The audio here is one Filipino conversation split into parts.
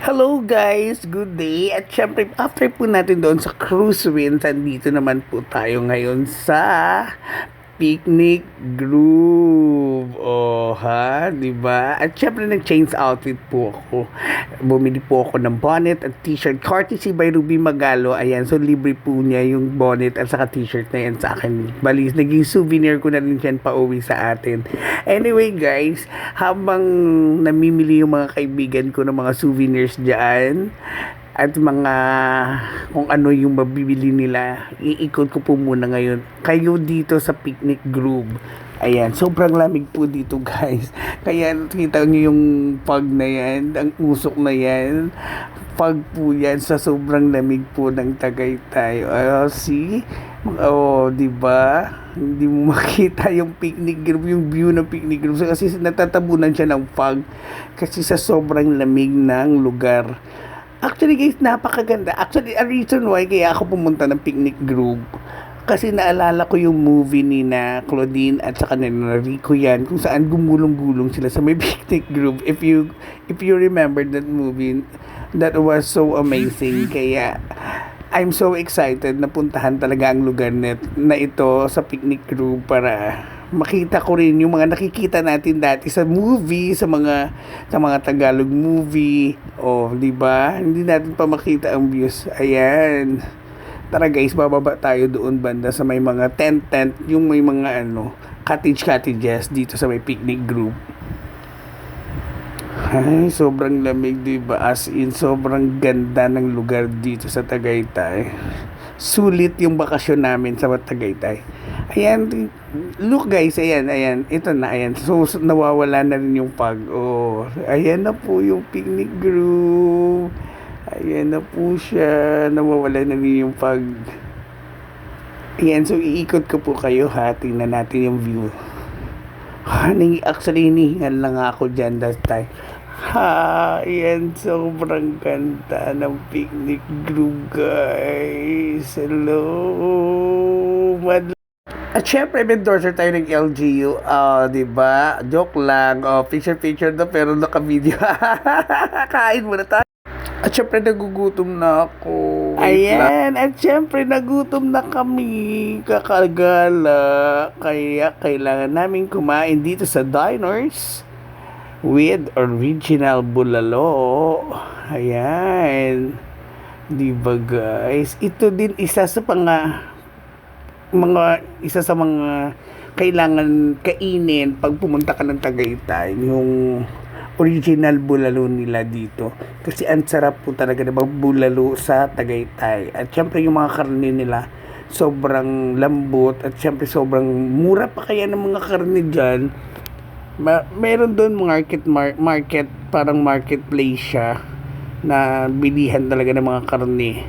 Hello guys, good day. At syempre, after po natin doon sa cruise winds, andito naman po tayo ngayon sa Picnic Groove. Oh, ha, 'di ba? At syempre nag-change outfit po ako. Bumili po ako ng bonnet at t-shirt courtesy by Ruby Magalo. Ayan, so libre po niya yung bonnet at saka t-shirt na yan sa akin. Bali, naging souvenir ko na rin yan pauwi sa atin. Anyway guys, habang namimili yung mga kaibigan ko ng mga souvenirs diyan, at mga kung ano yung mabibili nila, iikot ko po muna ngayon kayo dito sa Picnic Groove. Ayan, sobrang lamig po dito guys. Kaya kita nyo yung pag na yan, ang usok na yan, pag po yan sa sobrang lamig po ng Tagaytay. See? Oh, di ba? Hindi mo makita yung Picnic Groove, yung view ng Picnic Groove kasi natatabunan siya ng fog kasi sa sobrang lamig ng lugar. Actually guys, napakaganda. Actually, a reason why kaya ako pumunta ng Picnic Groove, kasi naalala ko yung movie ni na Claudine at saka ni na Rico yan, kung saan gumulong-gulong sila sa may Picnic Groove. If you remember that movie, that was so amazing. Kaya I'm so excited na puntahan talaga ang lugar na ito sa Picnic Groove para makita ko rin yung mga nakikita natin dati sa movie, sa mga Tagalog movie. Oh, 'di ba? Hindi natin pa makita ang views. Ayan. Tara guys, bababa tayo doon banda sa may mga tent, yung may mga cottages dito sa may Picnic Groove. Ay, sobrang lamig, 'di ba? As in, sobrang ganda ng lugar dito sa Tagaytay. Sulit yung bakasyon namin sa Tagaytay. Ayan, look guys, ayan, ito na, ayan. So, nawawala na rin yung pag. Oh, ayan na po yung Picnic Groove. Ayan na po siya. Nawawala na rin yung pag. Ayan, so iikot ko po kayo ha. Tingnan natin yung view. Actually, hinihingal lang ako dyan that time. Ayan, sobrang ganda ng Picnic Groove, guys. Hello, at syempre, endorser tayo ng LGU. Diba? Joke lang. Picture na pero naka-video. Kain muna tayo. At syempre, nagugutom na ako. Ayan. At syempre, nagutom na kami. Kakagala. Kaya, kailangan namin kumain dito sa diners with original bulalo. Ayan. Diba, guys? Ito din isa sa mga kailangan kainin pag pumunta ka ng Tagaytay, yung original bulalo nila dito, kasi ang sarap po talaga ng bulalo sa Tagaytay. At syempre yung mga karne nila sobrang lambot at syempre sobrang mura pa kaya ng mga karne dyan. Meron doon market, parang marketplace siya na bilihan talaga ng mga karne.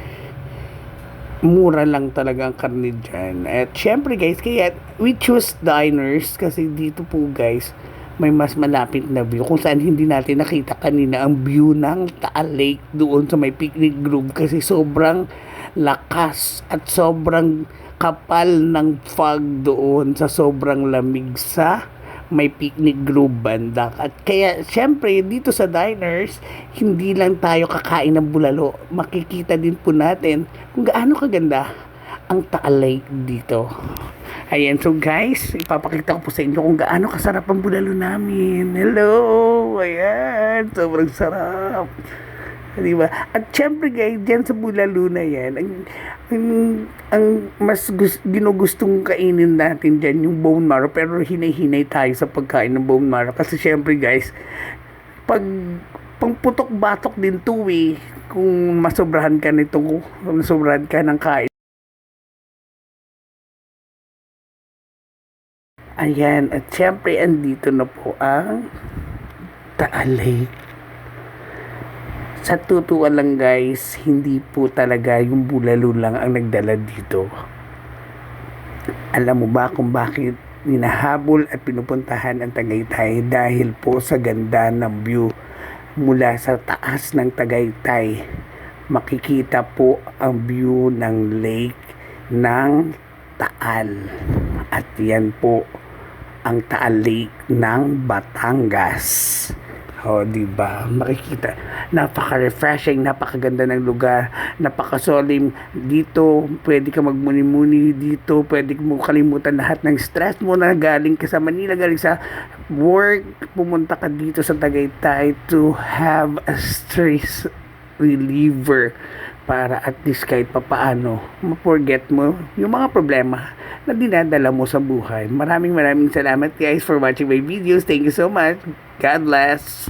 Mura lang talaga ang karne dyan. At syempre guys, kaya we choose diners kasi dito po guys, may mas malapit na view kung saan hindi natin nakita kanina ang view ng Taal Lake doon sa may Picnic Groove kasi sobrang lakas at sobrang kapal ng fog doon sa sobrang lamig sa may Picnic Groove banda. At kaya syempre dito sa diners, hindi lang tayo kakain ng bulalo, makikita din po natin kung gaano kaganda ang Taal Lake dito. Ayan, so guys, ipapakita ko po sa inyo kung gaano kasarap ang bulalo namin. Hello, ayan, sobrang sarap, diba? At syempre guys, dyan sa bulalo na yan, ang mas ginugustong kainin natin dyan yung bone marrow, pero hinay-hinay tayo sa pagkain ng bone marrow kasi syempre guys, pangputok-batok din to kung masobrahan ka ng kain. Ayan, at syempre andito na po ang Taal Lake. Sa totoo lang guys, hindi po talaga yung bulalo lang ang nagdala dito. Alam mo ba kung bakit ninahabol at pinupuntahan ang Tagaytay? Dahil po sa ganda ng view mula sa taas ng Tagaytay. Makikita po ang view ng lake ng Taal. At yan po ang Taal Lake ng Batangas. O, di ba? Makikita. Napaka-refreshing, napakaganda ng lugar, napakasolim. Dito, pwede ka magmuni-muni dito, pwede mo kalimutan lahat ng stress mo na galing ka sa Manila, galing sa work, pumunta ka dito sa Tagaytay to have a stress reliever para at least kahit papaano ma-forget mo yung mga problema na dinadala mo sa buhay. Maraming salamat guys for watching my videos. Thank you so much. God bless.